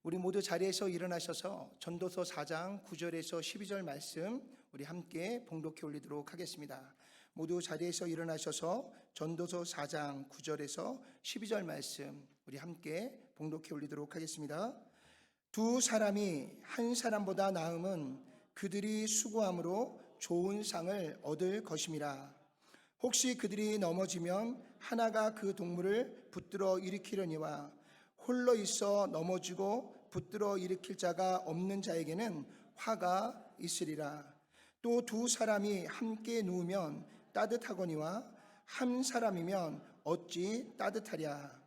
우리 모두 자리에서 일어나셔서 전도서 4장 9절에서 12절 말씀 우리 함께 봉독해 올리도록 하겠습니다. 모두 자리에서 일어나셔서 전도서 4장 9절에서 12절 말씀 우리 함께 봉독해 올리도록 하겠습니다. 두 사람이 한 사람보다 나음은 그들이 수고함으로 좋은 상을 얻을 것임이라. 혹시 그들이 넘어지면 하나가 그 동물을 붙들어 일으키려니와 홀로 있어 넘어지고 붙들어 일으킬 자가 없는 자에게는 화가 있으리라. 또 두 사람이 함께 누우면 따뜻하거니와 한 사람이면 어찌 따뜻하랴.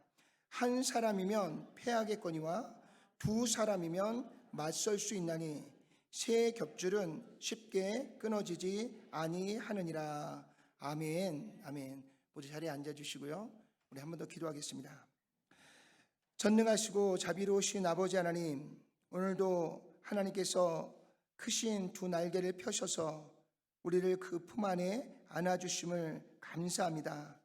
한 사람이면 패하겠거니와 두 사람이면 맞설 수 있나니 새 겹줄은 쉽게 끊어지지 아니하느니라. 아멘. 아멘. 모두 자리에 앉아주시고요, 우리 한 번 더 기도하겠습니다. 전능하시고 자비로우신 아버지 하나님, 오늘도 하나님께서 크신 두 날개를 펴셔서 우리를 그 품 안에 안아주심을 감사합니다.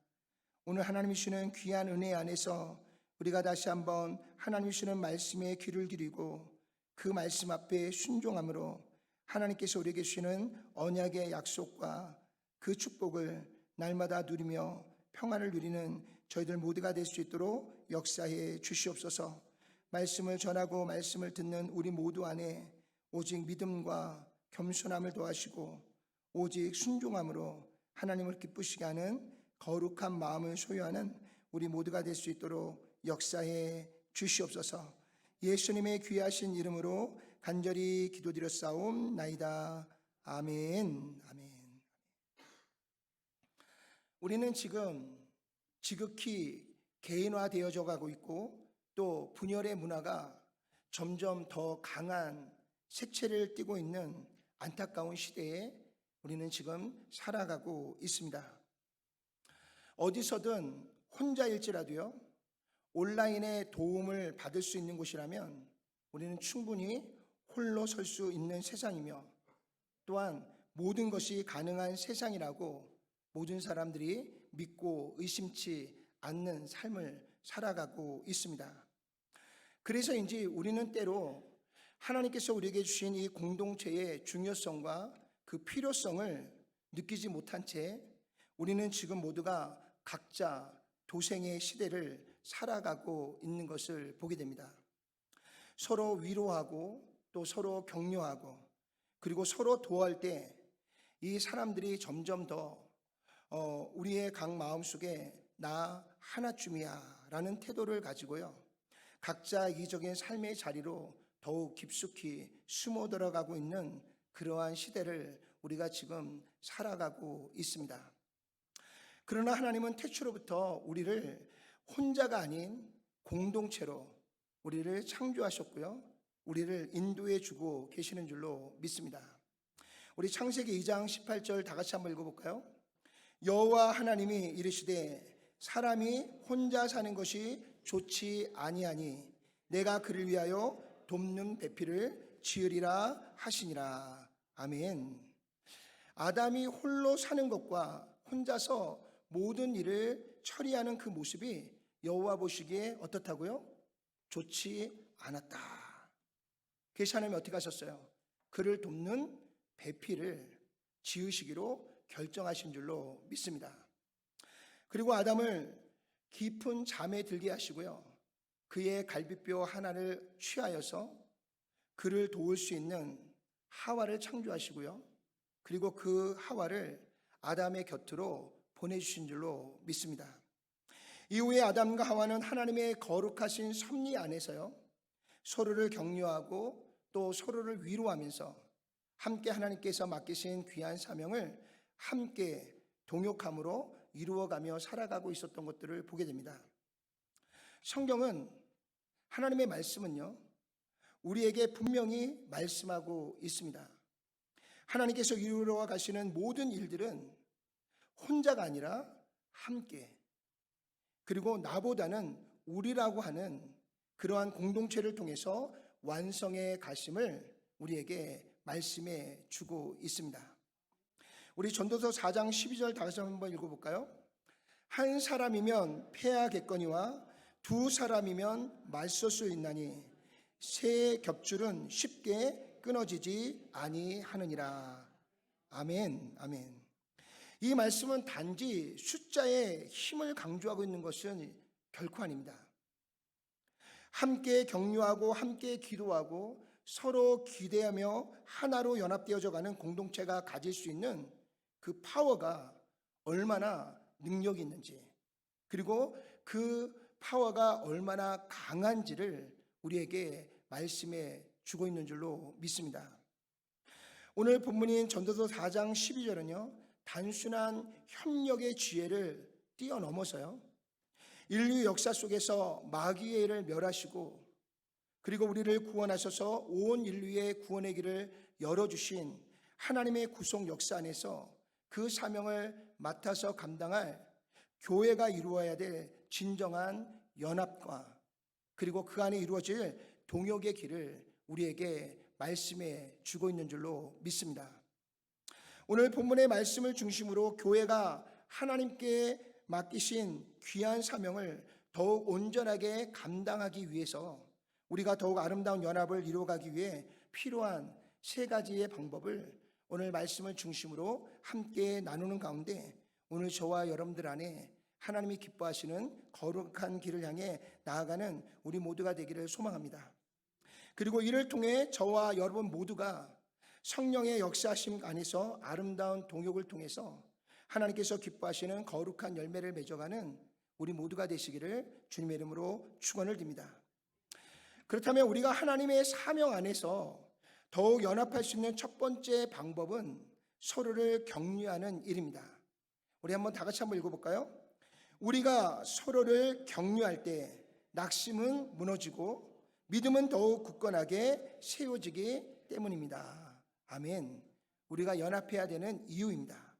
오늘 하나님이 주시는 귀한 은혜 안에서 우리가 다시 한번 하나님이 주시는 말씀에 귀를 기리고 그 말씀 앞에 순종함으로 하나님께서 우리에게 주시는 언약의 약속과 그 축복을 날마다 누리며 평안을 누리는 저희들 모두가 될 수 있도록 역사해 주시옵소서. 말씀을 전하고 말씀을 듣는 우리 모두 안에 오직 믿음과 겸손함을 더하시고 오직 순종함으로 하나님을 기쁘시게 하는 거룩한 마음을 소유하는 우리 모두가 될 수 있도록 역사해 주시옵소서. 예수님의 귀하신 이름으로 간절히 기도드렸사옵나이다. 아멘. 아멘. 우리는 지금 지극히 개인화되어져 가고 있고 또 분열의 문화가 점점 더 강한 색채를 띠고 있는 안타까운 시대에 우리는 지금 살아가고 있습니다. 어디서든 혼자일지라도요, 온라인의 도움을 받을 수 있는 곳이라면 우리는 충분히 홀로 설 수 있는 세상이며 또한 모든 것이 가능한 세상이라고 모든 사람들이 믿고 의심치 않는 삶을 살아가고 있습니다. 그래서인지 우리는 때로 하나님께서 우리에게 주신 이 공동체의 중요성과 그 필요성을 느끼지 못한 채 우리는 지금 모두가 각자 도생의 시대를 살아가고 있는 것을 보게 됩니다. 서로 위로하고 또 서로 격려하고 그리고 서로 도와할 때 이 사람들이 점점 더 우리의 각 마음속에 나 하나쯤이야 라는 태도를 가지고요, 각자 이기적인 삶의 자리로 더욱 깊숙이 숨어 들어가고 있는 그러한 시대를 우리가 지금 살아가고 있습니다. 그러나 하나님은 태초로부터 우리를 혼자가 아닌 공동체로 우리를 창조하셨고요, 우리를 인도해 주고 계시는 줄로 믿습니다. 우리 창세기 2장 18절 다 같이 한번 읽어볼까요? 여호와 하나님이 이르시되 사람이 혼자 사는 것이 좋지 아니하니 내가 그를 위하여 돕는 배필을 지으리라 하시니라. 아멘. 아담이 홀로 사는 것과 혼자서 모든 일을 처리하는 그 모습이 여호와 보시기에 어떻다고요? 좋지 않았다. 그래서 하나님이 어떻게 하셨어요? 그를 돕는 배필을 지으시기로 결정하신 줄로 믿습니다. 그리고 아담을 깊은 잠에 들게 하시고요, 그의 갈비뼈 하나를 취하여서 그를 도울 수 있는 하와를 창조하시고요, 그리고 그 하와를 아담의 곁으로 보내주신 줄로 믿습니다. 이후에 아담과 하와는 하나님의 거룩하신 섭리 안에서요, 서로를 격려하고 또 서로를 위로하면서 함께 하나님께서 맡기신 귀한 사명을 함께 동역함으로 이루어가며 살아가고 있었던 것들을 보게 됩니다. 성경은, 하나님의 말씀은요, 우리에게 분명히 말씀하고 있습니다. 하나님께서 이루어 가시는 모든 일들은 혼자가 아니라 함께, 그리고 나보다는 우리라고 하는 그러한 공동체를 통해서 완성해 가심을 우리에게 말씀해 주고 있습니다. 우리 전도서 4장 12절 다시 한번 읽어볼까요? 한 사람이면 패하겠거니와 두 사람이면 맞설 수 있나니 새 겹줄은 쉽게 끊어지지 아니하느니라. 아멘, 아멘. 이 말씀은 단지 숫자의 힘을 강조하고 있는 것은 결코 아닙니다. 함께 격려하고 함께 기도하고 서로 기대하며 하나로 연합되어져 가는 공동체가 가질 수 있는 그 파워가 얼마나 능력이 있는지, 그리고 그 파워가 얼마나 강한지를 우리에게 말씀해 주고 있는 줄로 믿습니다. 오늘 본문인 전도서 4장 12절은요, 단순한 협력의 지혜를 뛰어넘어서요, 인류 역사 속에서 마귀의 일을 멸하시고 그리고 우리를 구원하셔서 온 인류의 구원의 길을 열어주신 하나님의 구속 역사 안에서 그 사명을 맡아서 감당할 교회가 이루어야 될 진정한 연합과 그리고 그 안에 이루어질 동역의 길을 우리에게 말씀해 주고 있는 줄로 믿습니다. 오늘 본문의 말씀을 중심으로 교회가 하나님께 맡기신 귀한 사명을 더욱 온전하게 감당하기 위해서 우리가 더욱 아름다운 연합을 이루어가기 위해 필요한 세 가지의 방법을 오늘 말씀을 중심으로 함께 나누는 가운데 오늘 저와 여러분들 안에 하나님이 기뻐하시는 거룩한 길을 향해 나아가는 우리 모두가 되기를 소망합니다. 그리고 이를 통해 저와 여러분 모두가 성령의 역사하심 안에서 아름다운 동역을 통해서 하나님께서 기뻐하시는 거룩한 열매를 맺어가는 우리 모두가 되시기를 주님의 이름으로 축원을 드립니다. 그렇다면 우리가 하나님의 사명 안에서 더욱 연합할 수 있는 첫 번째 방법은 서로를 격려하는 일입니다. 우리 한번 다 같이 한번 읽어볼까요? 우리가 서로를 격려할 때 낙심은 무너지고 믿음은 더욱 굳건하게 세워지기 때문입니다. 아멘. 우리가 연합해야 되는 이유입니다.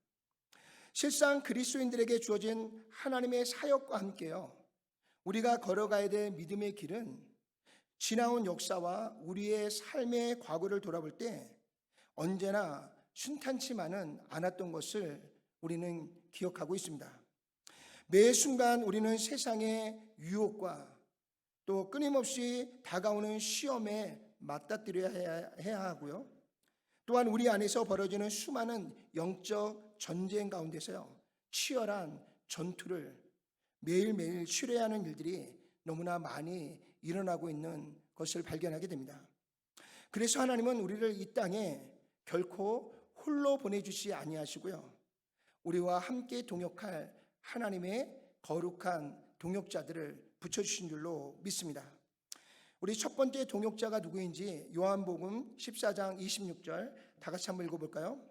실상 그리스도인들에게 주어진 하나님의 사역과 함께요, 우리가 걸어가야 될 믿음의 길은 지나온 역사와 우리의 삶의 과거를 돌아볼 때 언제나 순탄치만은 않았던 것을 우리는 기억하고 있습니다. 매 순간 우리는 세상의 유혹과 또 끊임없이 다가오는 시험에 맞닥뜨려야 해야 하고요, 또한 우리 안에서 벌어지는 수많은 영적 전쟁 가운데서요, 치열한 전투를 매일매일 치러야 하는 일들이 너무나 많이 일어나고 있는 것을 발견하게 됩니다. 그래서 하나님은 우리를 이 땅에 결코 홀로 보내주시 아니하시고요, 우리와 함께 동역할 하나님의 거룩한 동역자들을 붙여주신 줄로 믿습니다. 우리 첫 번째 동역자가 누구인지 요한복음 14장 26절 다 같이 한번 읽어볼까요?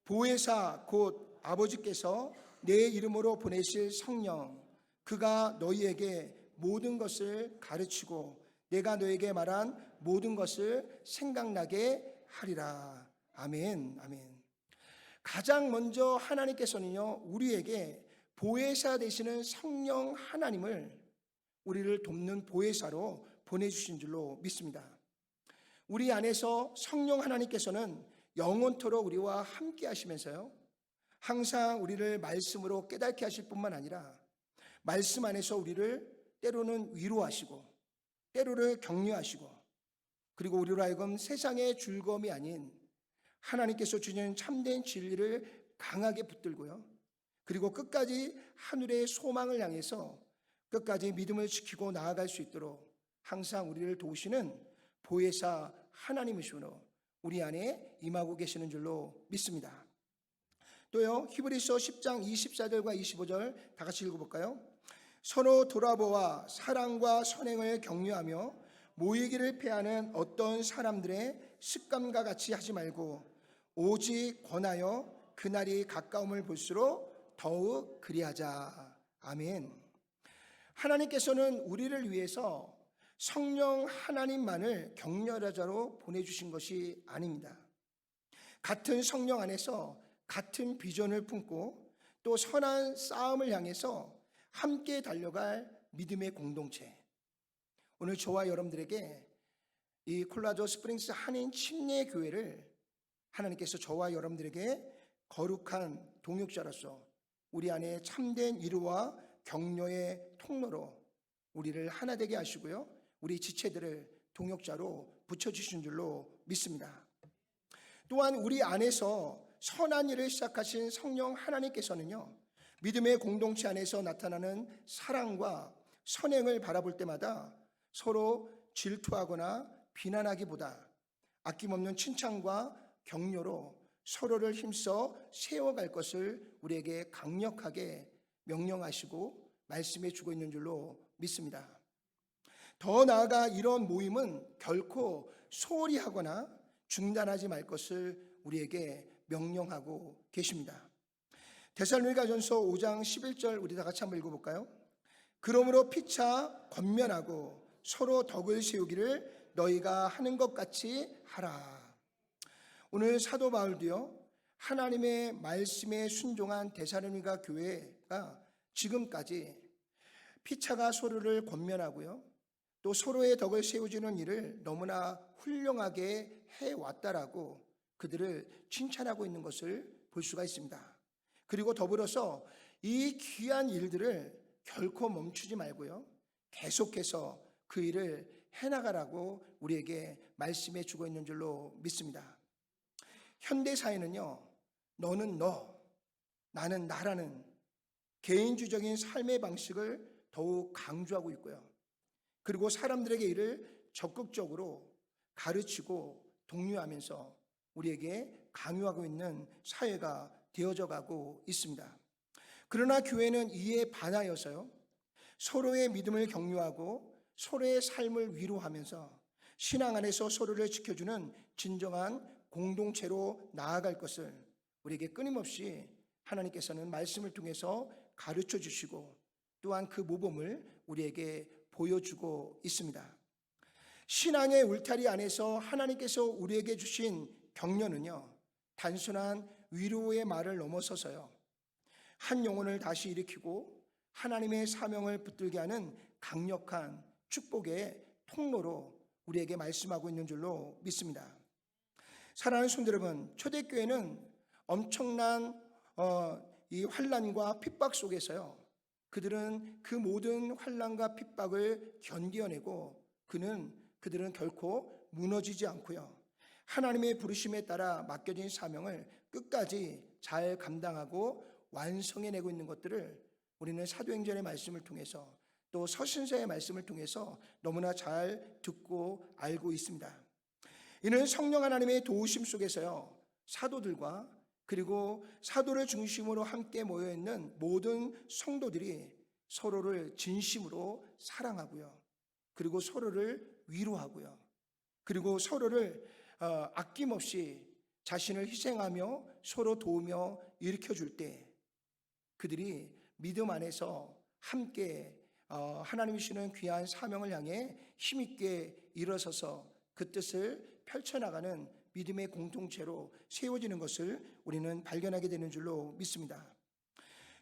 보혜사 곧 아버지께서 내 이름으로 보내실 성령, 그가 너희에게 모든 것을 가르치고 내가 너에게 말한 모든 것을 생각나게 하리라. 아멘, 아멘. 가장 먼저 하나님께서는요, 우리에게 보혜사 되시는 성령 하나님을 우리를 돕는 보혜사로 보내주신 줄로 믿습니다. 우리 안에서 성령 하나님께서는 영원토록 우리와 함께 하시면서요, 항상 우리를 말씀으로 깨닫게 하실 뿐만 아니라 말씀 안에서 우리를 때로는 위로하시고 때로는 격려하시고 그리고 우리로 하여금 세상의 즐거움이 아닌 하나님께서 주시는 참된 진리를 강하게 붙들고요, 그리고 끝까지 하늘의 소망을 향해서 끝까지 믿음을 지키고 나아갈 수 있도록 항상 우리를 도우시는 보혜사 하나님이시므로 우리 안에 임하고 계시는 줄로 믿습니다. 또요, 히브리서 10장 24절과 25절 다 같이 읽어볼까요? 서로 돌아보아 사랑과 선행을 격려하며 모이기를 패하는 어떤 사람들의 습관과 같이 하지 말고 오직 권하여 그날이 가까움을 볼수록 더욱 그리하자. 아멘. 하나님께서는 우리를 위해서 성령 하나님만을 격려자로 보내주신 것이 아닙니다. 같은 성령 안에서 같은 비전을 품고 또 선한 싸움을 향해서 함께 달려갈 믿음의 공동체, 오늘 저와 여러분들에게 이 콜라도 스프링스 한인 침례교회를 하나님께서 저와 여러분들에게 거룩한 동역자로서 우리 안에 참된 위로와 격려의 통로로 우리를 하나 되게 하시고요, 우리 지체들을 동역자로 붙여주신 줄로 믿습니다. 또한 우리 안에서 선한 일을 시작하신 성령 하나님께서는요, 믿음의 공동체 안에서 나타나는 사랑과 선행을 바라볼 때마다 서로 질투하거나 비난하기보다 아낌없는 칭찬과 격려로 서로를 힘써 세워갈 것을 우리에게 강력하게 명령하시고 말씀해 주고 있는 줄로 믿습니다. 더 나아가 이런 모임은 결코 소홀히 하거나 중단하지 말 것을 우리에게 명령하고 계십니다. 데살로니가전서 5장 11절 우리 다 같이 한번 읽어볼까요? 그러므로 피차 권면하고 서로 덕을 세우기를 너희가 하는 것 같이 하라. 오늘 사도 바울도요, 하나님의 말씀에 순종한 데살로니가 교회가 지금까지 피차가 서로를 권면하고요, 또 서로의 덕을 세워주는 일을 너무나 훌륭하게 해왔다라고 그들을 칭찬하고 있는 것을 볼 수가 있습니다. 그리고 더불어서 이 귀한 일들을 결코 멈추지 말고요, 계속해서 그 일을 해나가라고 우리에게 말씀해 주고 있는 줄로 믿습니다. 현대사회는요, 너는 너, 나는 나라는 개인주의적인 삶의 방식을 더욱 강조하고 있고요, 그리고 사람들에게 이를 적극적으로 가르치고 독려하면서 우리에게 강요하고 있는 사회가 되어져 가고 있습니다. 그러나 교회는 이에 반하여서요, 서로의 믿음을 격려하고 서로의 삶을 위로하면서 신앙 안에서 서로를 지켜주는 진정한 공동체로 나아갈 것을 우리에게 끊임없이 하나님께서는 말씀을 통해서 가르쳐 주시고 또한 그 모범을 우리에게 보여주고 있습니다. 신앙의 울타리 안에서 하나님께서 우리에게 주신 격려는요, 단순한 위로의 말을 넘어서서요, 한 영혼을 다시 일으키고 하나님의 사명을 붙들게 하는 강력한 축복의 통로로 우리에게 말씀하고 있는 줄로 믿습니다. 사랑하는 성도 여러분, 초대교회는 엄청난 이 환난과 핍박 속에서요, 그들은 그 모든 환난과 핍박을 견디어내고 그들은 결코 무너지지 않고요, 하나님의 부르심에 따라 맡겨진 사명을 끝까지 잘 감당하고 완성해내고 있는 것들을 우리는 사도행전의 말씀을 통해서 또 서신서의 말씀을 통해서 너무나 잘 듣고 알고 있습니다. 이는 성령 하나님의 도우심 속에서요, 사도들과 그리고 사도를 중심으로 함께 모여있는 모든 성도들이 서로를 진심으로 사랑하고요, 그리고 서로를 위로하고요, 그리고 서로를 아낌없이 자신을 희생하며 서로 도우며 일으켜줄 때 그들이 믿음 안에서 함께 하나님이 주시는 귀한 사명을 향해 힘있게 일어서서 그 뜻을 펼쳐나가는 믿음의 공동체로 세워지는 것을 우리는 발견하게 되는 줄로 믿습니다.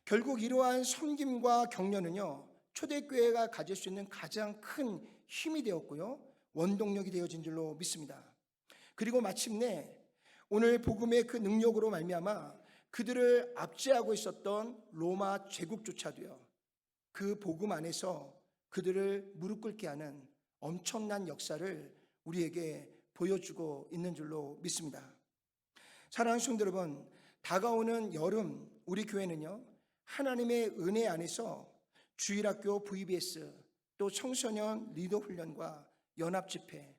결국 이러한 섬김과 격려는요, 초대교회가 가질 수 있는 가장 큰 힘이 되었고요, 원동력이 되어진 줄로 믿습니다. 그리고 마침내 오늘 복음의 그 능력으로 말미암아 그들을 압제하고 있었던 로마 제국조차도요, 그 복음 안에서 그들을 무릎 꿇게 하는 엄청난 역사를 우리에게 보여주고 있는 줄로 믿습니다. 사랑하는 성도 여러분, 다가오는 여름 우리 교회는요, 하나님의 은혜 안에서 주일학교 VBS, 또 청소년 리더 훈련과 연합집회,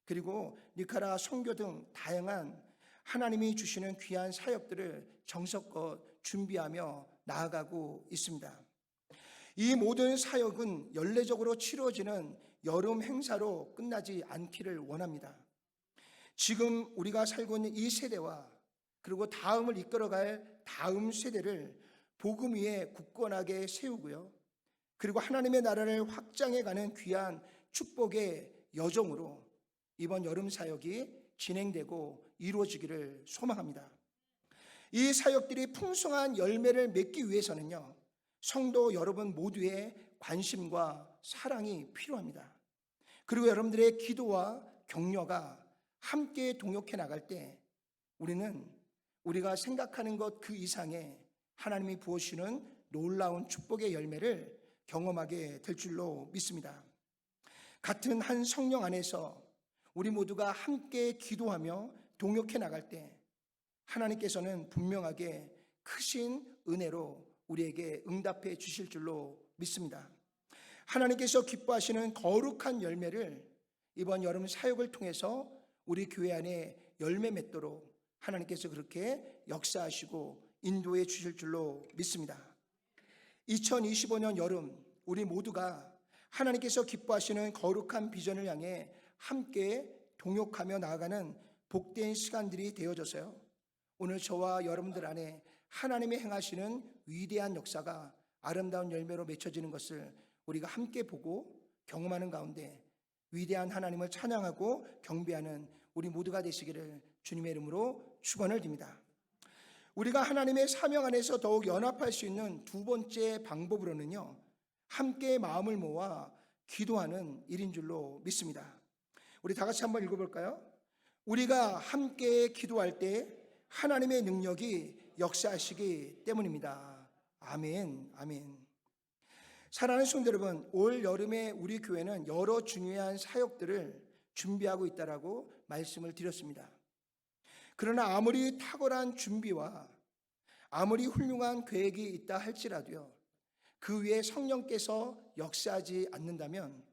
그리고 니카라 선교 등 다양한 하나님이 주시는 귀한 사역들을 정성껏 준비하며 나아가고 있습니다. 이 모든 사역은 연례적으로 치러지는 여름 행사로 끝나지 않기를 원합니다. 지금 우리가 살고 있는 이 세대와 그리고 다음을 이끌어갈 다음 세대를 복음 위에 굳건하게 세우고요, 그리고 하나님의 나라를 확장해가는 귀한 축복의 여정으로 이번 여름 사역이 진행되고 이루어지기를 소망합니다. 이 사역들이 풍성한 열매를 맺기 위해서는요, 성도 여러분 모두의 관심과 사랑이 필요합니다. 그리고 여러분들의 기도와 격려가 함께 동역해 나갈 때 우리가 생각하는 것 그 이상의 하나님이 부어주시는 놀라운 축복의 열매를 경험하게 될 줄로 믿습니다. 같은 한 성령 안에서 우리 모두가 함께 기도하며 동역해 나갈 때 하나님께서는 분명하게 크신 은혜로 우리에게 응답해 주실 줄로 믿습니다. 하나님께서 기뻐하시는 거룩한 열매를 이번 여름 사역을 통해서 우리 교회 안에 열매 맺도록 하나님께서 그렇게 역사하시고 인도해 주실 줄로 믿습니다. 2025년 여름 우리 모두가 하나님께서 기뻐하시는 거룩한 비전을 향해 함께 동역하며 나아가는 복된 시간들이 되어져서요, 오늘 저와 여러분들 안에 하나님의 행하시는 위대한 역사가 아름다운 열매로 맺혀지는 것을 우리가 함께 보고 경험하는 가운데 위대한 하나님을 찬양하고 경배하는 우리 모두가 되시기를 주님의 이름으로 축원을 드립니다. 우리가 하나님의 사명 안에서 더욱 연합할 수 있는 두 번째 방법으로는요, 함께 마음을 모아 기도하는 일인 줄로 믿습니다. 우리 다 같이 한번 읽어볼까요? 우리가 함께 기도할 때 하나님의 능력이 역사하시기 때문입니다. 아멘, 아멘. 사랑하는 성도 여러분, 올 여름에 우리 교회는 여러 중요한 사역들을 준비하고 있다라고 말씀을 드렸습니다. 그러나 아무리 탁월한 준비와 아무리 훌륭한 계획이 있다 할지라도요, 그 위에 성령께서 역사하지 않는다면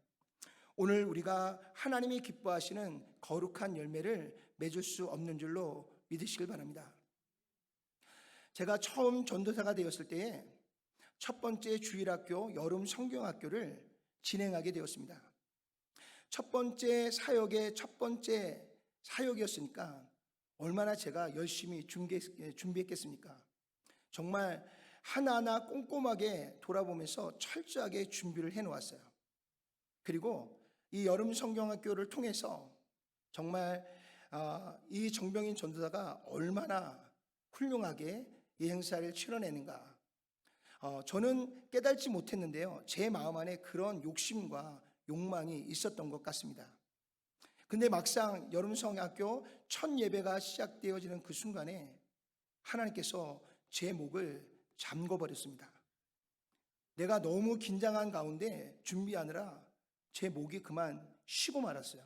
오늘 우리가 하나님이 기뻐하시는 거룩한 열매를 맺을 수 없는 줄로 믿으시길 바랍니다. 제가 처음 전도사가 되었을 때에 첫 번째 주일학교 여름 성경학교를 진행하게 되었습니다. 첫 번째 사역의 첫 번째 사역이었으니까 얼마나 제가 열심히 준비했겠습니까? 정말 하나하나 꼼꼼하게 돌아보면서 철저하게 준비를 해놓았어요. 그리고 이 여름 성경학교를 통해서 정말 이 정병인 전도사가 얼마나 훌륭하게 이 행사를 치러내는가, 저는 깨달지 못했는데요, 제 마음 안에 그런 욕심과 욕망이 있었던 것 같습니다. 근데 막상 여름성학교 첫 예배가 시작되어지는 그 순간에 하나님께서 제 목을 잠궈버렸습니다. 내가 너무 긴장한 가운데 준비하느라 제 목이 그만 쉬고 말았어요.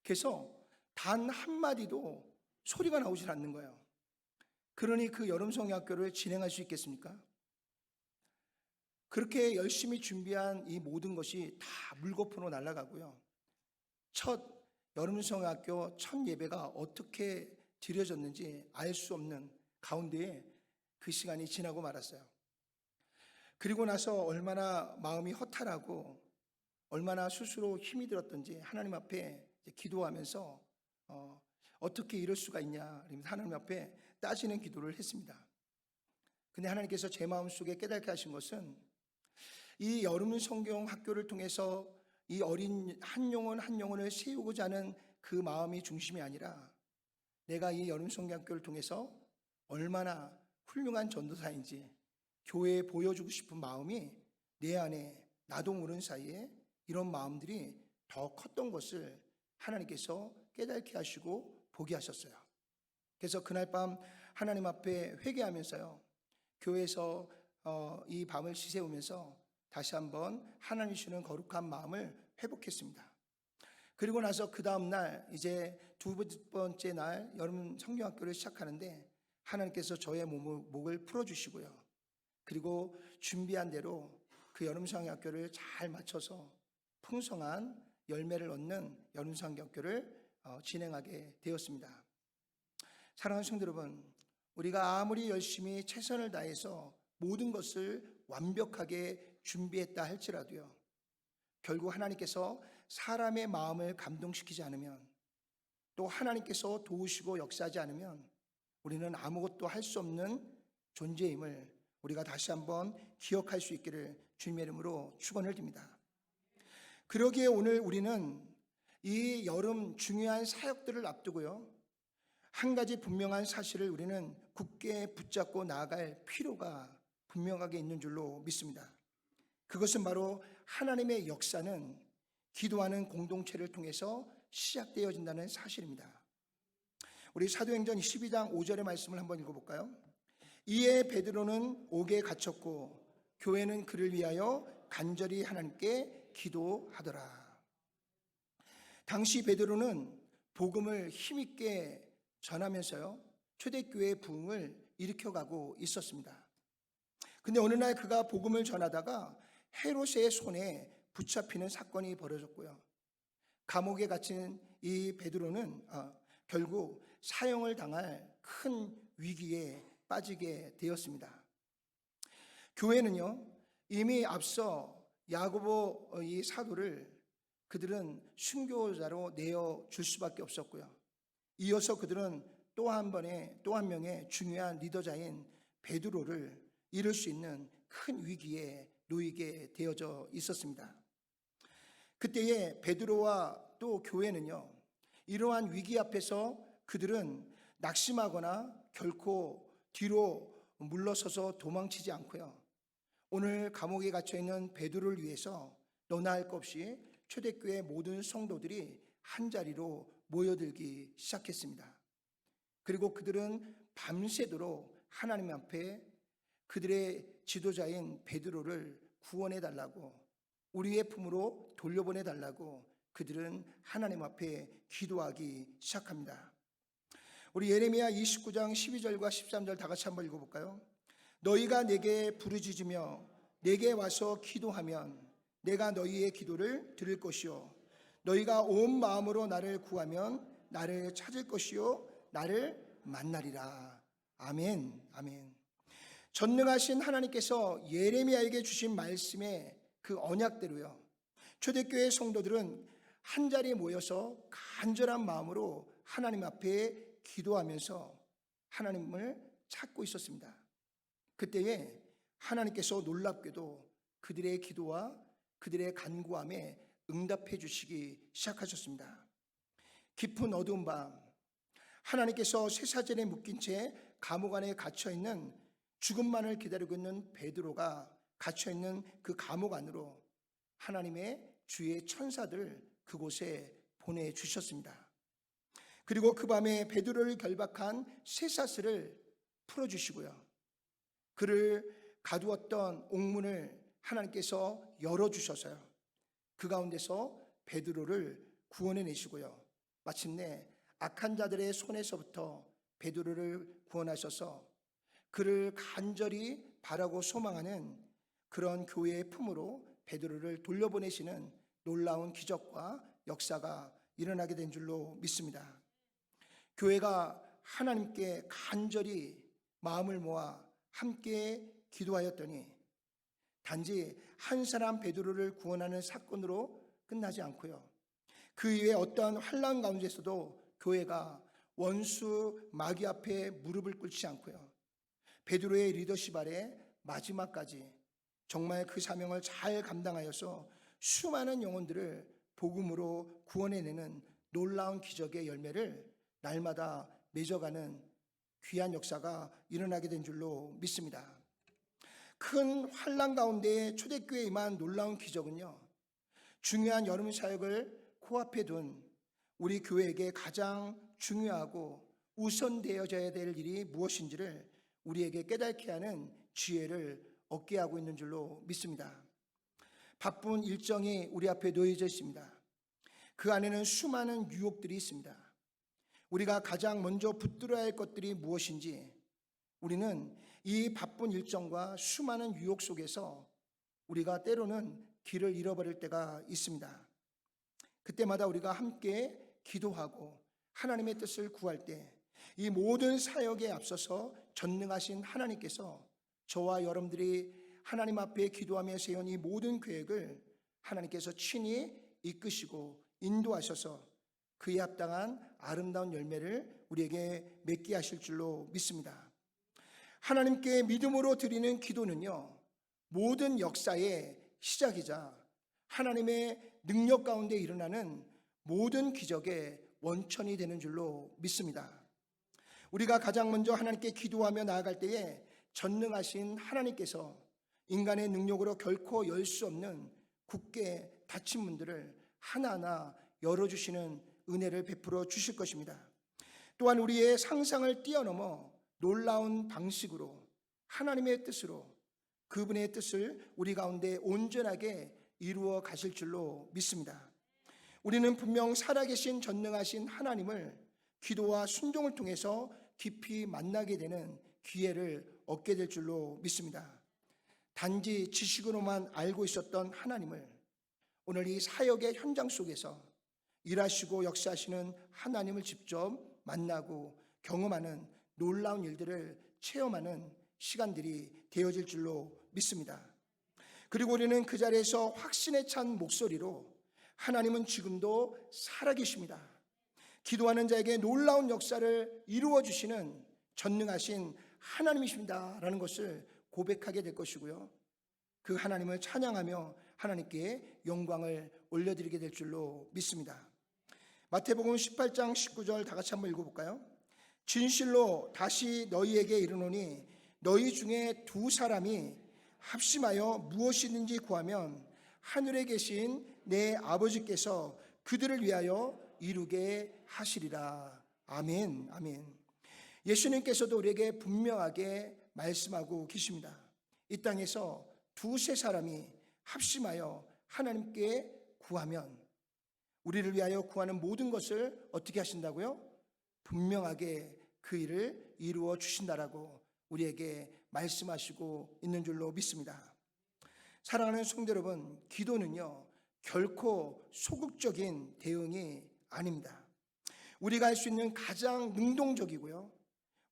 그래서 단 한마디도 소리가 나오질 않는 거예요. 그러니 그 여름성학교를 진행할 수 있겠습니까? 그렇게 열심히 준비한 이 모든 것이 다 물거품으로 날아가고요, 첫 여름성학교 첫 예배가 어떻게 드려졌는지 알 수 없는 가운데에 그 시간이 지나고 말았어요. 그리고 나서 얼마나 마음이 허탈하고 얼마나 스스로 힘이 들었던지 하나님 앞에 기도하면서 어떻게 이럴 수가 있냐 하나님 앞에 따지는 기도를 했습니다. 근데 하나님께서 제 마음속에 깨닫게 하신 것은 이 여름 성경 학교를 통해서 이 어린 한 영혼 한 영혼을 세우고자 하는 그 마음이 중심이 아니라 내가 이 여름 성경 학교를 통해서 얼마나 훌륭한 전도사인지 교회에 보여주고 싶은 마음이 내 안에 나도 모르는 사이에 이런 마음들이 더 컸던 것을 하나님께서 깨닫게 하시고 보게 하셨어요. 그래서 그날 밤 하나님 앞에 회개하면서요, 교회에서 이 밤을 지새우면서 다시 한번 하나님 주시는 거룩한 마음을 회복했습니다. 그리고 나서 그 다음 날 이제 두 번째 날 여름 성경학교를 시작하는데 하나님께서 저의 목을 풀어주시고요, 그리고 준비한 대로 그 여름 성경학교를 잘 마쳐서 풍성한 열매를 얻는 여름 성경학교를 진행하게 되었습니다. 사랑하는 성도 여러분, 우리가 아무리 열심히 최선을 다해서 모든 것을 완벽하게 준비했다 할지라도요, 결국 하나님께서 사람의 마음을 감동시키지 않으면, 또 하나님께서 도우시고 역사하지 않으면 우리는 아무것도 할 수 없는 존재임을 우리가 다시 한번 기억할 수 있기를 주님의 이름으로 축원을 드립니다. 그러기에 오늘 우리는 이 여름 중요한 사역들을 앞두고요, 한 가지 분명한 사실을 우리는 굳게 붙잡고 나아갈 필요가 분명하게 있는 줄로 믿습니다. 그것은 바로 하나님의 역사는 기도하는 공동체를 통해서 시작되어진다는 사실입니다. 우리 사도행전 12장 5절의 말씀을 한번 읽어볼까요? 이에 베드로는 옥에 갇혔고 교회는 그를 위하여 간절히 하나님께 기도하더라. 당시 베드로는 복음을 힘있게 전하면서요, 초대교회의 부흥을 일으켜가고 있었습니다. 근데 어느 날 그가 복음을 전하다가 헤롯의 손에 붙잡히는 사건이 벌어졌고요. 감옥에 갇힌 이 베드로는 결국 사형을 당할 큰 위기에 빠지게 되었습니다. 교회는요, 이미 앞서 야고보 이 사도를 그들은 순교자로 내어줄 수밖에 없었고요. 이어서 그들은 또 한 명의 중요한 리더자인 베드로를 이룰 수 있는 큰 위기에 놓이게 되어져 있었습니다. 그때에 베드로와 또 교회는요, 이러한 위기 앞에서 그들은 낙심하거나 결코 뒤로 물러서서 도망치지 않고요, 오늘 감옥에 갇혀있는 베드로를 위해서 너나 할 것 없이 초대교회 모든 성도들이 한자리로 모여들기 시작했습니다. 그리고 그들은 밤새도록 하나님 앞에 그들의 지도자인 베드로를 구원해 달라고, 우리의 품으로 돌려보내 달라고 그들은 하나님 앞에 기도하기 시작합니다. 우리 예레미야 29장 12절과 13절 다 같이 한번 읽어볼까요? 너희가 내게 부르짖으며 내게 와서 기도하면 내가 너희의 기도를 들을 것이요, 너희가 온 마음으로 나를 구하면 나를 찾을 것이요 나를 만나리라. 아멘. 아멘. 전능하신 하나님께서 예레미야에게 주신 말씀의 그 언약대로요, 초대교회 성도들은 한자리에 모여서 간절한 마음으로 하나님 앞에 기도하면서 하나님을 찾고 있었습니다. 그때에 하나님께서 놀랍게도 그들의 기도와 그들의 간구함에 응답해 주시기 시작하셨습니다. 깊은 어두운 밤, 하나님께서 쇠사슬에 묶인 채 감옥 안에 갇혀있는, 죽음만을 기다리고 있는 베드로가 갇혀있는 그 감옥 안으로 하나님의 주의 천사들 그곳에 보내주셨습니다. 그리고 그 밤에 베드로를 결박한 쇠사슬을 풀어주시고요, 그를 가두었던 옥문을 하나님께서 열어주셔서요, 그 가운데서 베드로를 구원해내시고요, 마침내 악한 자들의 손에서부터 베드로를 구원하셔서 그를 간절히 바라고 소망하는 그런 교회의 품으로 베드로를 돌려보내시는 놀라운 기적과 역사가 일어나게 된 줄로 믿습니다. 교회가 하나님께 간절히 마음을 모아 함께 기도하였더니 단지 한 사람 베드로를 구원하는 사건으로 끝나지 않고요, 그 이외에 어떠한 환난 가운데서도 교회가 원수 마귀 앞에 무릎을 꿇지 않고요, 베드로의 리더십 아래 마지막까지 정말 그 사명을 잘 감당하여서 수많은 영혼들을 복음으로 구원해내는 놀라운 기적의 열매를 날마다 맺어가는 귀한 역사가 일어나게 된 줄로 믿습니다. 큰 환난 가운데 초대교회에 임한 놀라운 기적은요, 중요한 여름 사역을 코앞에 둔 우리 교회에게 가장 중요하고 우선되어져야 될 일이 무엇인지를 우리에게 깨닫게 하는 지혜를 얻게 하고 있는 줄로 믿습니다. 바쁜 일정이 우리 앞에 놓여져 있습니다. 그 안에는 수많은 유혹들이 있습니다. 우리가 가장 먼저 붙들어야 할 것들이 무엇인지, 우리는 이 바쁜 일정과 수많은 유혹 속에서 우리가 때로는 길을 잃어버릴 때가 있습니다. 그때마다 우리가 함께 기도하고 하나님의 뜻을 구할 때 이 모든 사역에 앞서서 전능하신 하나님께서 저와 여러분들이 하나님 앞에 기도하며 세운 이 모든 계획을 하나님께서 친히 이끄시고 인도하셔서 그에 합당한 아름다운 열매를 우리에게 맺게 하실 줄로 믿습니다. 하나님께 믿음으로 드리는 기도는요, 모든 역사의 시작이자 하나님의 능력 가운데 일어나는 모든 기적의 원천이 되는 줄로 믿습니다. 우리가 가장 먼저 하나님께 기도하며 나아갈 때에 전능하신 하나님께서 인간의 능력으로 결코 열 수 없는 굳게 닫힌 문들을 하나하나 열어주시는 은혜를 베풀어 주실 것입니다. 또한 우리의 상상을 뛰어넘어 놀라운 방식으로 하나님의 뜻으로 그분의 뜻을 우리 가운데 온전하게 이루어 가실 줄로 믿습니다. 우리는 분명 살아계신 전능하신 하나님을 기도와 순종을 통해서 깊이 만나게 되는 기회를 얻게 될 줄로 믿습니다. 단지 지식으로만 알고 있었던 하나님을 오늘 이 사역의 현장 속에서 일하시고 역사하시는 하나님을 직접 만나고 경험하는 놀라운 일들을 체험하는 시간들이 되어질 줄로 믿습니다. 그리고 우리는 그 자리에서 확신에 찬 목소리로 하나님은 지금도 살아계십니다. 기도하는 자에게 놀라운 역사를 이루어 주시는 전능하신 하나님이십니다 라는 것을 고백하게 될 것이고요, 그 하나님을 찬양하며 하나님께 영광을 올려드리게 될 줄로 믿습니다. 마태복음 18장 19절 다 같이 한번 읽어볼까요? 진실로 다시 너희에게 이르노니 너희 중에 두 사람이 합심하여 무엇이든지 구하면 하늘에 계신 내 아버지께서 그들을 위하여 이루게 하시리라. 아멘, 아멘. 예수님께서도 우리에게 분명하게 말씀하고 계십니다. 이 땅에서 두세 사람이 합심하여 하나님께 구하면 우리를 위하여 구하는 모든 것을 어떻게 하신다고요? 분명하게 그 일을 이루어 주신다라고 우리에게 말씀하시고 있는 줄로 믿습니다. 사랑하는 성도 여러분, 기도는요 결코 소극적인 대응이 아닙니다. 우리가 할 수 있는 가장 능동적이고요,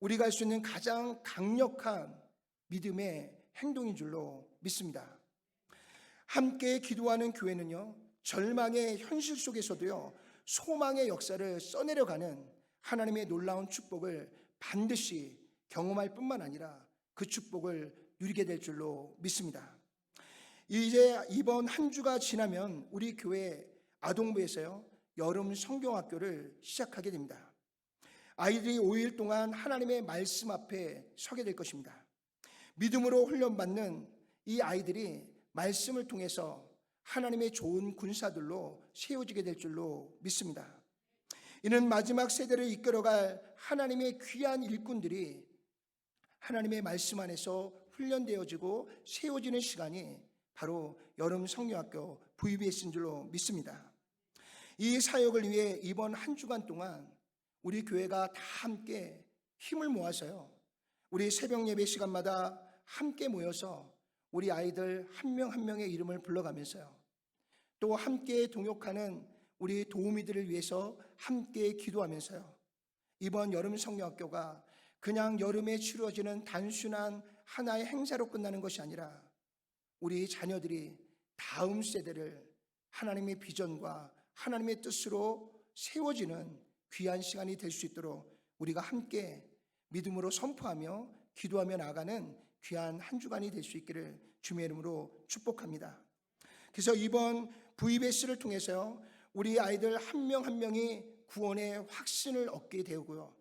우리가 할 수 있는 가장 강력한 믿음의 행동인 줄로 믿습니다. 함께 기도하는 교회는요, 절망의 현실 속에서도요 소망의 역사를 써내려가는 하나님의 놀라운 축복을 반드시 경험할 뿐만 아니라 그 축복을 누리게 될 줄로 믿습니다. 이제 이번 한 주가 지나면 우리 교회 아동부에서요 여름 성경학교를 시작하게 됩니다. 아이들이 5일 동안 하나님의 말씀 앞에 서게 될 것입니다. 믿음으로 훈련받는 이 아이들이 말씀을 통해서 하나님의 좋은 군사들로 세워지게 될 줄로 믿습니다. 이는 마지막 세대를 이끌어갈 하나님의 귀한 일꾼들이 하나님의 말씀 안에서 훈련되어지고 세워지는 시간이 바로 여름 성경학교 VBS인 줄로 믿습니다. 이 사역을 위해 이번 한 주간 동안 우리 교회가 다 함께 힘을 모아서요, 우리 새벽 예배 시간마다 함께 모여서 우리 아이들 한 명 한 명의 이름을 불러가면서요, 또 함께 동역하는 우리 도우미들을 위해서 함께 기도하면서요, 이번 여름 성경학교가 그냥 여름에 치루어지는 단순한 하나의 행사로 끝나는 것이 아니라 우리 자녀들이 다음 세대를 하나님의 비전과 하나님의 뜻으로 세워지는 귀한 시간이 될 수 있도록 우리가 함께 믿음으로 선포하며 기도하며 나아가는 귀한 한 주간이 될 수 있기를 주님의 이름으로 축복합니다. 그래서 이번 VBS를 통해서요 우리 아이들 한 명 한 명이 구원의 확신을 얻게 되고요,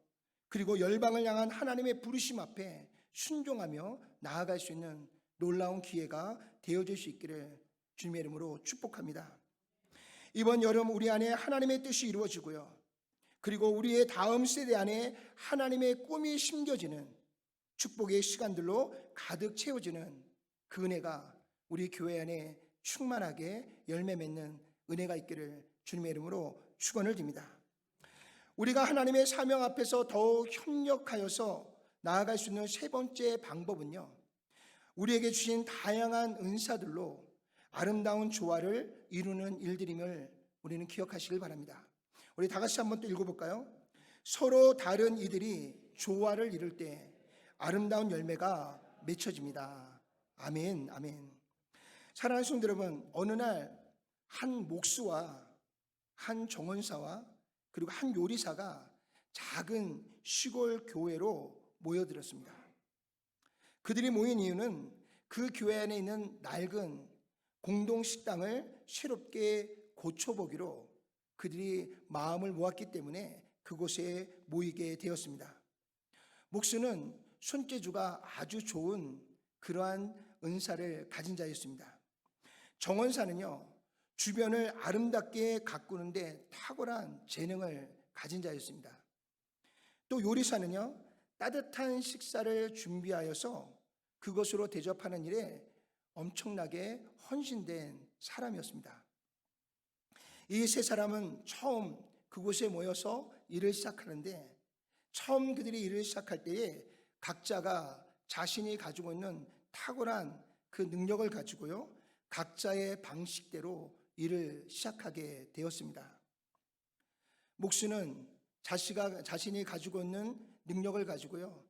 그리고 열방을 향한 하나님의 부르심 앞에 순종하며 나아갈 수 있는 놀라운 기회가 되어질 수 있기를 주님의 이름으로 축복합니다. 이번 여름 우리 안에 하나님의 뜻이 이루어지고요, 그리고 우리의 다음 세대 안에 하나님의 꿈이 심겨지는 축복의 시간들로 가득 채워지는 그 은혜가 우리 교회 안에 충만하게 열매 맺는 은혜가 있기를 주님의 이름으로 축원을 드립니다. 우리가 하나님의 사명 앞에서 더욱 협력하여서 나아갈 수 있는 세 번째 방법은요, 우리에게 주신 다양한 은사들로 아름다운 조화를 이루는 일들임을 우리는 기억하시길 바랍니다. 우리 다 같이 한번 또 읽어볼까요? 서로 다른 이들이 조화를 이룰 때 아름다운 열매가 맺혀집니다. 아멘, 아멘. 사랑하는 성도 여러분, 어느 날 한 목수와 한 정원사와 그리고 한 요리사가 작은 시골 교회로 모여들었습니다. 그들이 모인 이유는 그 교회 안에 있는 낡은 공동식당을 새롭게 고쳐보기로 그들이 마음을 모았기 때문에 그곳에 모이게 되었습니다. 목수는 손재주가 아주 좋은 그러한 은사를 가진 자였습니다. 정원사는요, 주변을 아름답게 가꾸는데 탁월한 재능을 가진 자였습니다. 또 요리사는요, 따뜻한 식사를 준비하여서 그것으로 대접하는 일에 엄청나게 헌신된 사람이었습니다. 이 세 사람은 처음 그곳에 모여서 일을 시작하는데, 처음 그들이 일을 시작할 때에 각자가 자신이 가지고 있는 탁월한 그 능력을 가지고요, 각자의 방식대로 일을 시작하게 되었습니다. 목수는 자신이 가지고 있는 능력을 가지고요,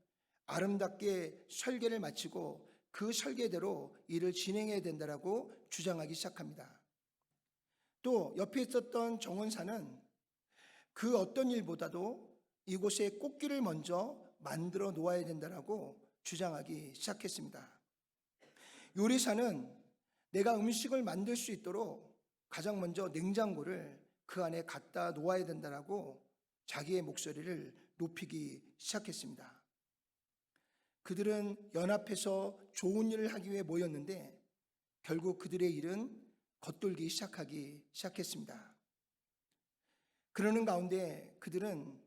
아름답게 설계를 마치고 그 설계대로 일을 진행해야 된다라고 주장하기 시작합니다. 또 옆에 있었던 정원사는 그 어떤 일보다도 이곳에 꽃길을 먼저 만들어 놓아야 된다라고 주장하기 시작했습니다. 요리사는 내가 음식을 만들 수 있도록 가장 먼저 냉장고를 그 안에 갖다 놓아야 된다라고 자기의 목소리를 높이기 시작했습니다. 그들은 연합해서 좋은 일을 하기 위해 모였는데 결국 그들의 일은 겉돌기 시작했습니다. 그러는 가운데 그들은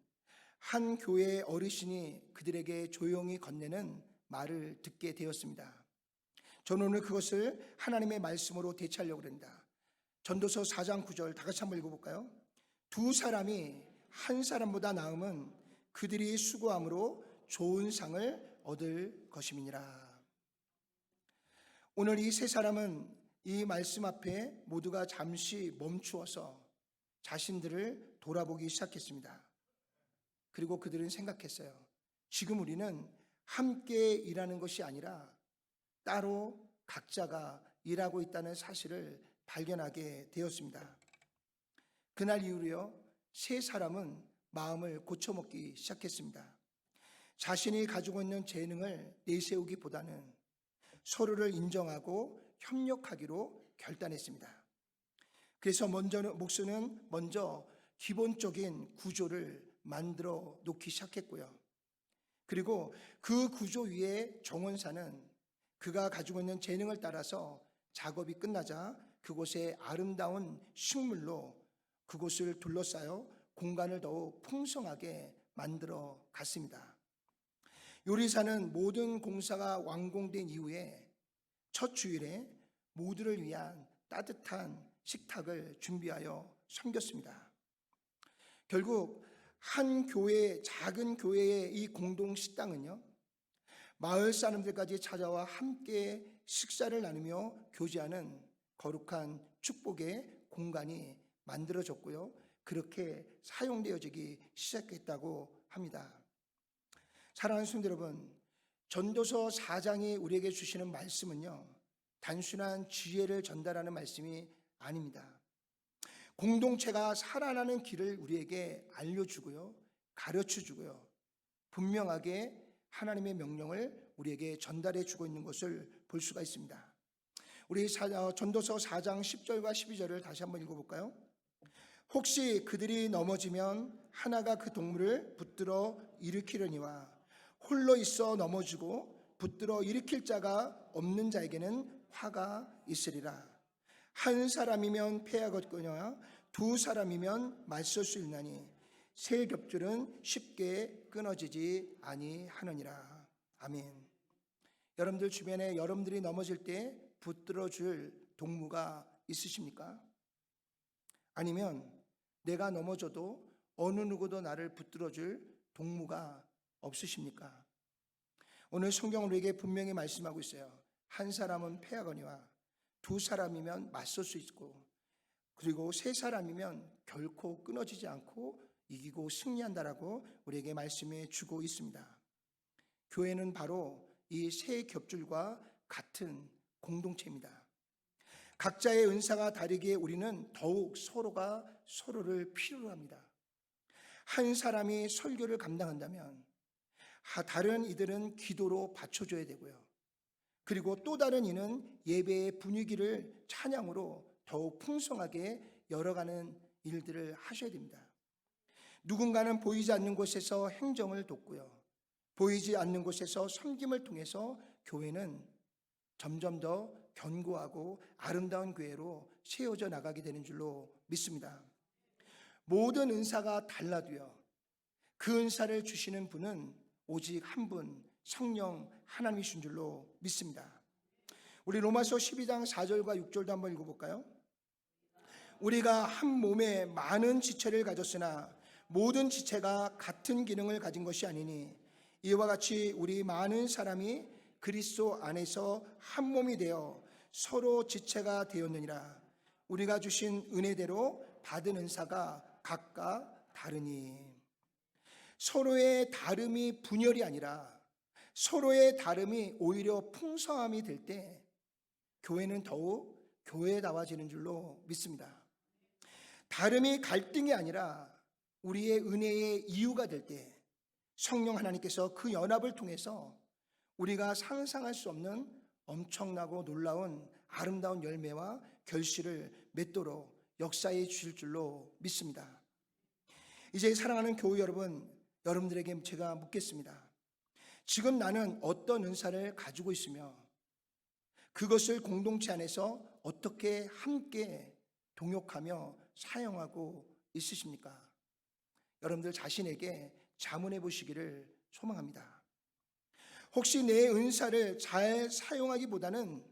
한 교회의 어르신이 그들에게 조용히 건네는 말을 듣게 되었습니다. 저는 오늘 그것을 하나님의 말씀으로 대체하려고 합니다. 전도서 4장 9절 다 같이 한번 읽어볼까요? 두 사람이 한 사람보다 나음은 그들이 수고함으로 좋은 상을 얻을 것임이니라. 오늘 이 세 사람은 이 말씀 앞에 모두가 잠시 멈추어서 자신들을 돌아보기 시작했습니다. 그리고 그들은 생각했어요. 지금 우리는 함께 일하는 것이 아니라 따로 각자가 일하고 있다는 사실을 발견하게 되었습니다. 그날 이후로요, 세 사람은 마음을 고쳐먹기 시작했습니다. 자신이 가지고 있는 재능을 내세우기보다는 서로를 인정하고 협력하기로 결단했습니다. 그래서 목수는 먼저 기본적인 구조를 만들어 놓기 시작했고요. 그리고 그 구조 위에 정원사는 그가 가지고 있는 재능을 따라서 작업이 끝나자 그곳에 아름다운 식물로 그곳을 둘러싸여 공간을 더욱 풍성하게 만들어 갔습니다. 요리사는 모든 공사가 완공된 이후에 첫 주일에 모두를 위한 따뜻한 식탁을 준비하여 섬겼습니다. 결국 한 교회, 작은 교회의 이 공동 식당은요, 마을 사람들까지 찾아와 함께 식사를 나누며 교제하는 거룩한 축복의 공간이 만들어졌고요, 그렇게 사용되어지기 시작했다고 합니다. 사랑하는 성도 여러분, 전도서 4장이 우리에게 주시는 말씀은요, 단순한 지혜를 전달하는 말씀이 아닙니다. 공동체가 살아나는 길을 우리에게 알려주고요, 가르쳐주고요, 분명하게 하나님의 명령을 우리에게 전달해 주고 있는 것을 볼 수가 있습니다. 우리 전도서 4장 10절과 12절을 다시 한번 읽어볼까요? 혹시 그들이 넘어지면 하나가 그 동물을 붙들어 일으키려니와 홀로 있어 넘어지고 붙들어 일으킬 자가 없는 자에게는 화가 있으리라. 한 사람이면 패하겠거니와 두 사람이면 맞설 수 있나니 세 겹줄은 쉽게 끊어지지 아니하느니라. 아멘. 여러분들 주변에 여러분들이 넘어질 때 붙들어줄 동무가 있으십니까? 아니면 내가 넘어져도 어느 누구도 나를 붙들어줄 동무가 없으십니까? 오늘 성경은 우리에게 분명히 말씀하고 있어요. 한 사람은 패하거니와 두 사람이면 맞설 수 있고, 그리고 세 사람이면 결코 끊어지지 않고 이기고 승리한다라고 우리에게 말씀해 주고 있습니다. 교회는 바로 이 세 겹줄과 같은 공동체입니다. 각자의 은사가 다르기에 우리는 더욱 서로가 서로를 필요로 합니다. 한 사람이 설교를 감당한다면 다른 이들은 기도로 받쳐줘야 되고요. 그리고 또 다른 이는 예배의 분위기를 찬양으로 더욱 풍성하게 열어가는 일들을 하셔야 됩니다. 누군가는 보이지 않는 곳에서 행정을 돕고요, 보이지 않는 곳에서 섬김을 통해서 교회는 점점 더 견고하고 아름다운 교회로 세워져 나가게 되는 줄로 믿습니다. 모든 은사가 달라도요, 그 은사를 주시는 분은 오직 한 분, 성령 하나님이신 줄로 믿습니다. 우리 로마서 12장 4절과 6절도 한번 읽어볼까요? 우리가 한 몸에 많은 지체를 가졌으나 모든 지체가 같은 기능을 가진 것이 아니니 이와 같이 우리 많은 사람이 그리스도 안에서 한 몸이 되어 서로 지체가 되었느니라. 우리가 주신 은혜대로 받은 은사가 각각 다르니. 서로의 다름이 분열이 아니라 서로의 다름이 오히려 풍성함이 될 때 교회는 더욱 교회다워지는 줄로 믿습니다. 다름이 갈등이 아니라 우리의 은혜의 이유가 될 때 성령 하나님께서 그 연합을 통해서 우리가 상상할 수 없는 엄청나고 놀라운 아름다운 열매와 결실을 맺도록 역사해 주실 줄로 믿습니다. 이제 사랑하는 교회 여러분, 여러분들에게 제가 묻겠습니다. 지금 나는 어떤 은사를 가지고 있으며 그것을 공동체 안에서 어떻게 함께 동역하며 사용하고 있으십니까? 여러분들 자신에게 자문해 보시기를 소망합니다. 혹시 내 은사를 잘 사용하기보다는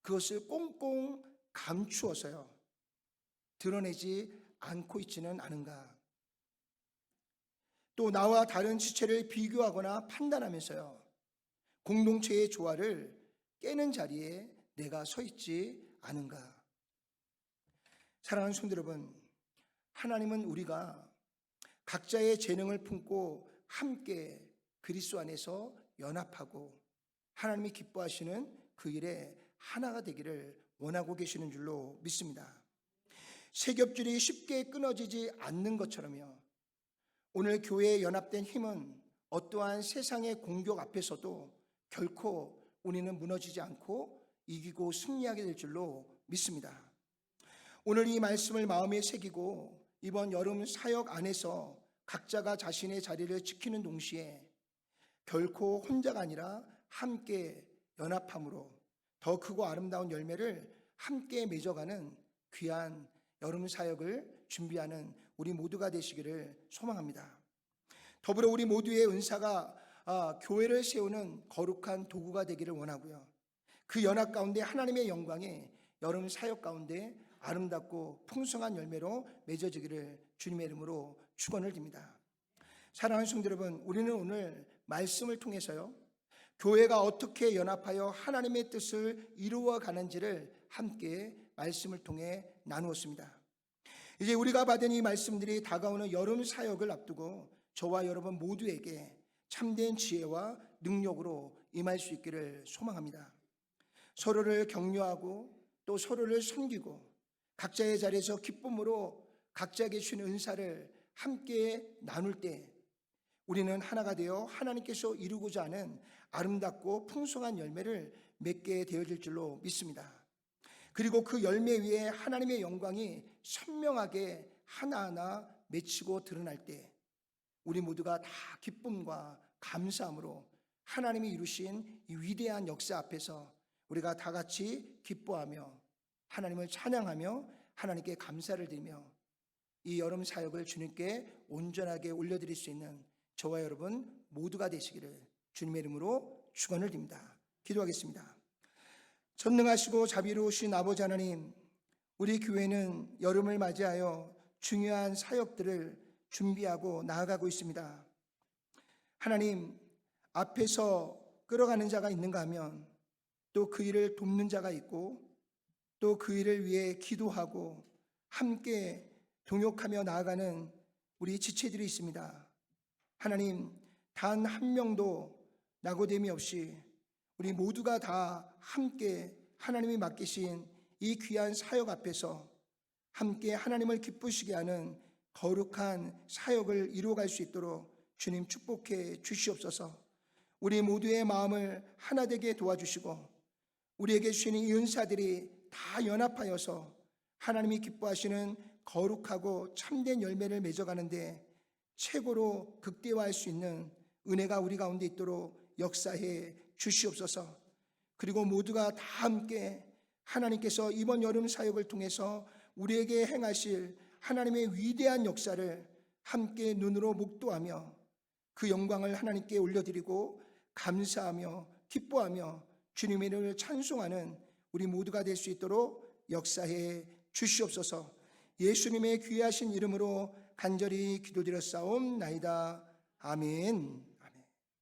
그것을 꽁꽁 감추어서요 드러내지 않고 있지는 않은가? 또 나와 다른 지체를 비교하거나 판단하면서요 공동체의 조화를 깨는 자리에 내가 서 있지 않은가? 사랑하는 성도 여러분, 하나님은 우리가 각자의 재능을 품고 함께 그리스도 안에서 연합하고 하나님이 기뻐하시는 그 일에 하나가 되기를 원하고 계시는 줄로 믿습니다. 세겹줄이 쉽게 끊어지지 않는 것처럼요 오늘 교회에 연합된 힘은 어떠한 세상의 공격 앞에서도 결코 우리는 무너지지 않고 이기고 승리하게 될 줄로 믿습니다. 오늘 이 말씀을 마음에 새기고 이번 여름 사역 안에서 각자가 자신의 자리를 지키는 동시에 결코 혼자가 아니라 함께 연합함으로 더 크고 아름다운 열매를 함께 맺어가는 귀한 여름 사역을 준비하는 우리 모두가 되시기를 소망합니다. 더불어 우리 모두의 은사가 교회를 세우는 거룩한 도구가 되기를 원하고요. 그 연합 가운데 하나님의 영광이 여름 사역 가운데 아름답고 풍성한 열매로 맺어지기를 주님의 이름으로 축원을 드립니다. 사랑하는 성도 여러분, 우리는 오늘 말씀을 통해서요 교회가 어떻게 연합하여 하나님의 뜻을 이루어 가는지를 함께 말씀을 통해 나누었습니다. 이제 우리가 받은 이 말씀들이 다가오는 여름 사역을 앞두고 저와 여러분 모두에게 참된 지혜와 능력으로 임할 수 있기를 소망합니다. 서로를 격려하고 또 서로를 섬기고 각자의 자리에서 기쁨으로 각자에게 주신 은사를 함께 나눌 때 우리는 하나가 되어 하나님께서 이루고자 하는 아름답고 풍성한 열매를 맺게 되어질 줄로 믿습니다. 그리고 그 열매 위에 하나님의 영광이 선명하게 하나하나 맺히고 드러날 때 우리 모두가 다 기쁨과 감사함으로 하나님이 이루신 이 위대한 역사 앞에서 우리가 다 같이 기뻐하며 하나님을 찬양하며 하나님께 감사를 드리며 이 여름 사역을 주님께 온전하게 올려드릴 수 있는 저와 여러분 모두가 되시기를 주님의 이름으로 축원을 드립니다. 기도하겠습니다. 전능하시고 자비로우신 아버지 하나님, 우리 교회는 여름을 맞이하여 중요한 사역들을 준비하고 나아가고 있습니다. 하나님, 앞에서 끌어가는 자가 있는가 하면 또 그 일을 돕는 자가 있고 또 그 일을 위해 기도하고 함께 동역하며 나아가는 우리 지체들이 있습니다. 하나님, 단 한 명도 낙오됨이 없이 우리 모두가 다 함께 하나님이 맡기신 이 귀한 사역 앞에서 함께 하나님을 기쁘시게 하는 거룩한 사역을 이루어갈 수 있도록 주님 축복해 주시옵소서. 우리 모두의 마음을 하나 되게 도와주시고 우리에게 주시는 이 은사들이 다 연합하여서 하나님이 기뻐하시는 거룩하고 참된 열매를 맺어가는데 최고로 극대화할 수 있는 은혜가 우리 가운데 있도록 역사해 주시옵소서. 그리고 모두가 다 함께 하나님께서 이번 여름 사역을 통해서 우리에게 행하실 하나님의 위대한 역사를 함께 눈으로 목도하며 그 영광을 하나님께 올려드리고 감사하며 기뻐하며 주님의 이름을 찬송하는 우리 모두가 될 수 있도록 역사해 주시옵소서. 예수님의 귀하신 이름으로 간절히 기도드렸사옵나이다. 아멘.